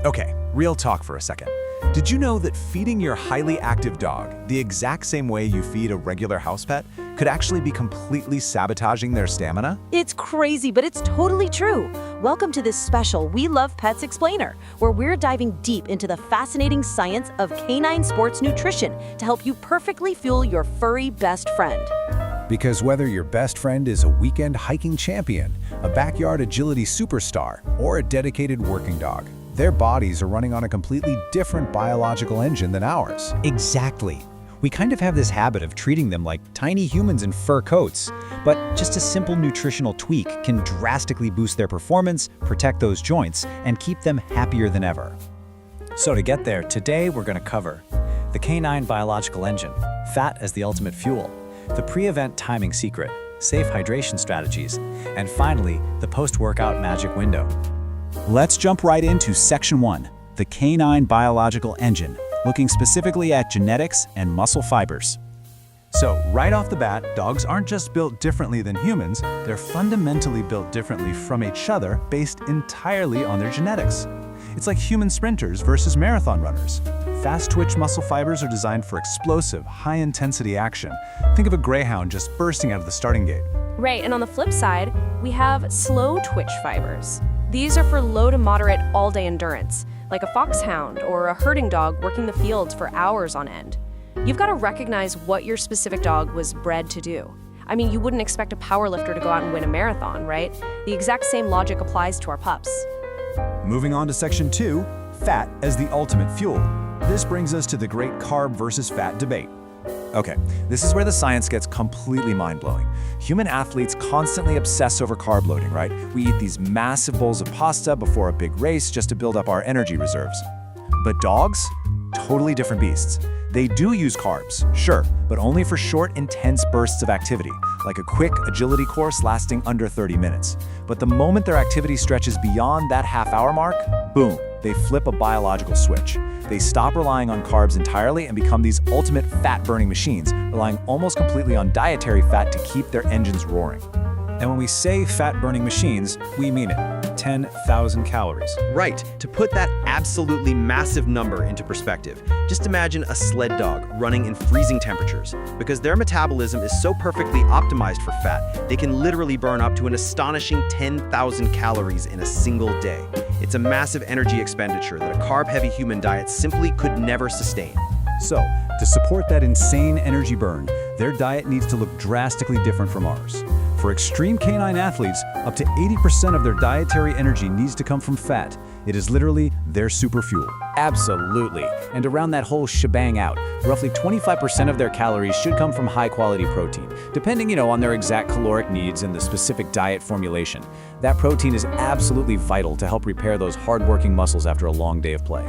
Okay, real talk for a second. Did you know that feeding your highly active dog the exact same way you feed a regular house pet could actually be completely sabotaging their stamina? It's crazy, but it's totally true. Welcome to this special We Love Pets Explainer, where we're diving deep into the fascinating science of canine sports nutrition to help you perfectly fuel your furry best friend. Because whether your best friend is a weekend hiking champion, a backyard agility superstar, or a dedicated working dog, their bodies are running on a completely different biological engine than ours. Exactly. We kind of have this habit of treating them like tiny humans in fur coats, but just a simple nutritional tweak can drastically boost their performance, protect those joints, and keep them happier than ever. So to get there, today we're going to cover the canine biological engine, fat as the ultimate fuel, the pre-event timing secret, safe hydration strategies, and finally, the post-workout magic window. Let's jump right into Section 1, the canine biological engine, looking specifically at genetics and muscle fibers. So, right off the bat, dogs aren't just built differently than humans, they're fundamentally built differently from each other based entirely on their genetics. It's like human sprinters versus marathon runners. Fast-twitch muscle fibers are designed for explosive, high-intensity action. Think of a greyhound just bursting out of the starting gate. Right, and on the flip side, we have slow twitch fibers. These are for low to moderate all-day endurance, like a foxhound or a herding dog working the fields for hours on end. You've got to recognize what your specific dog was bred to do. I mean, you wouldn't expect a powerlifter to go out and win a marathon, right? The exact same logic applies to our pups. Moving on to Section 2, fat as the ultimate fuel. This brings us to the great carb versus fat debate. Okay, this is where the science gets completely mind-blowing. Human athletes constantly obsess over carb loading, right? We eat these massive bowls of pasta before a big race just to build up our energy reserves. But dogs? Totally different beasts. They do use carbs, sure, but only for short, intense bursts of activity, like a quick agility course lasting under 30 minutes. But the moment their activity stretches beyond that half-hour mark, boom, they flip a biological switch. They stop relying on carbs entirely and become these ultimate fat-burning machines, relying almost completely on dietary fat to keep their engines roaring. And when we say fat-burning machines, we mean it. 10,000 calories. Right, to put that absolutely massive number into perspective, just imagine a sled dog running in freezing temperatures. Because their metabolism is so perfectly optimized for fat, they can literally burn up to an astonishing 10,000 calories in a single day. It's a massive energy expenditure that a carb-heavy human diet simply could never sustain. So, to support that insane energy burn, their diet needs to look drastically different from ours. For extreme canine athletes, up to 80% of their dietary energy needs to come from fat. It is literally their super fuel. Absolutely. And to round that whole shebang out, roughly 25% of their calories should come from high-quality protein, depending, on their exact caloric needs and the specific diet formulation. That protein is absolutely vital to help repair those hard-working muscles after a long day of play.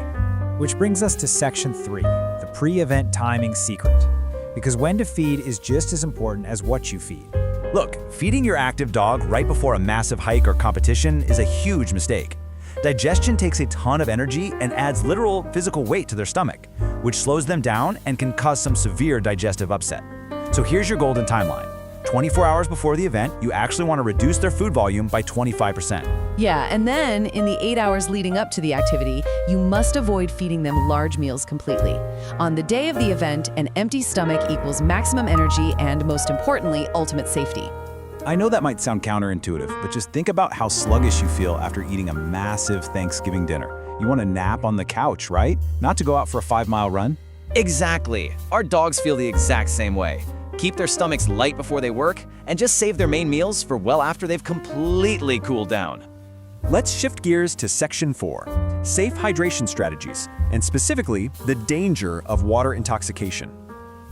Which brings us to Section 3, the pre-event timing secret. Because when to feed is just as important as what you feed. Look, feeding your active dog right before a massive hike or competition is a huge mistake. Digestion takes a ton of energy and adds literal physical weight to their stomach, which slows them down and can cause some severe digestive upset. So here's your golden timeline. 24 hours before the event, you actually want to reduce their food volume by 25%. Yeah, and then in the 8 hours leading up to the activity, you must avoid feeding them large meals completely. On the day of the event, an empty stomach equals maximum energy and, most importantly, ultimate safety. I know that might sound counterintuitive, but just think about how sluggish you feel after eating a massive Thanksgiving dinner. You want to nap on the couch, right? Not to go out for a 5-mile run. Exactly. Our dogs feel the exact same way. Keep their stomachs light before they work, and just save their main meals for well after they've completely cooled down. Let's shift gears to Section 4, safe hydration strategies, and specifically, the danger of water intoxication.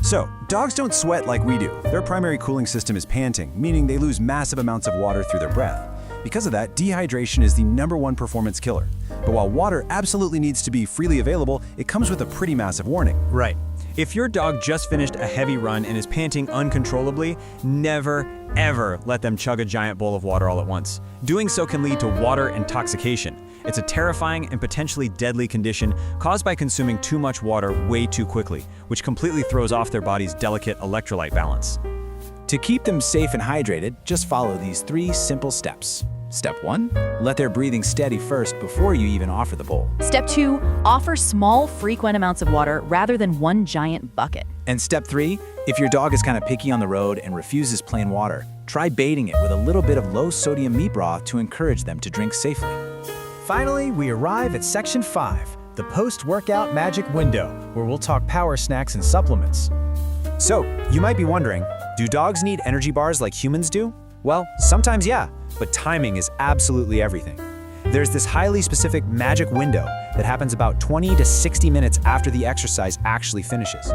So, dogs don't sweat like we do. Their primary cooling system is panting, meaning they lose massive amounts of water through their breath. Because of that, dehydration is the #1 performance killer. But while water absolutely needs to be freely available, it comes with a pretty massive warning. Right. If your dog just finished a heavy run and is panting uncontrollably, never, ever let them chug a giant bowl of water all at once. Doing so can lead to water intoxication. It's a terrifying and potentially deadly condition caused by consuming too much water way too quickly, which completely throws off their body's delicate electrolyte balance. To keep them safe and hydrated, just follow these 3 simple steps. Step 1, let their breathing steady first before you even offer the bowl. Step 2, offer small, frequent amounts of water rather than one giant bucket. And step 3, if your dog is kind of picky on the road and refuses plain water, try baiting it with a little bit of low-sodium meat broth to encourage them to drink safely. Finally, we arrive at section 5, the post-workout magic window, where we'll talk power snacks and supplements. So, you might be wondering, do dogs need energy bars like humans do? Well, sometimes yeah, but timing is absolutely everything. There's this highly specific magic window that happens about 20 to 60 minutes after the exercise actually finishes.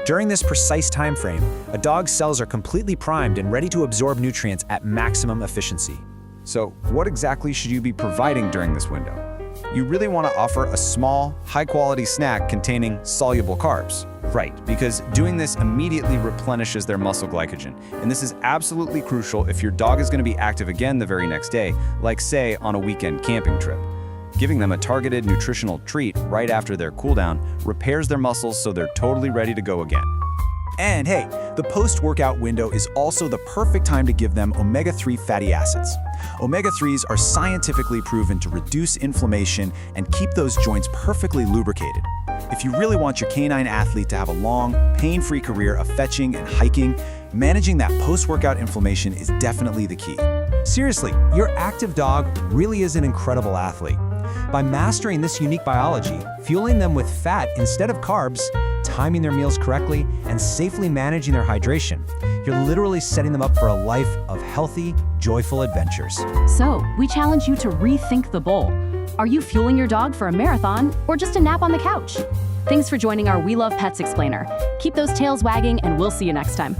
During this precise time frame, a dog's cells are completely primed and ready to absorb nutrients at maximum efficiency. So, what exactly should you be providing during this window? You really want to offer a small, high-quality snack containing soluble carbs. Right, because doing this immediately replenishes their muscle glycogen, and this is absolutely crucial if your dog is going to be active again the very next day, like say on a weekend camping trip. Giving them a targeted nutritional treat right after their cooldown repairs their muscles so they're totally ready to go again. And hey, the post-workout window is also the perfect time to give them omega-3 fatty acids. Omega-3s are scientifically proven to reduce inflammation and keep those joints perfectly lubricated. If you really want your canine athlete to have a long, pain-free career of fetching and hiking, managing that post-workout inflammation is definitely the key. Seriously, your active dog really is an incredible athlete. By mastering this unique biology, fueling them with fat instead of carbs, timing their meals correctly, and safely managing their hydration, you're literally setting them up for a life of healthy, joyful adventures. So, we challenge you to rethink the bowl. Are you fueling your dog for a marathon or just a nap on the couch? Thanks for joining our We Love Pets explainer. Keep those tails wagging and we'll see you next time.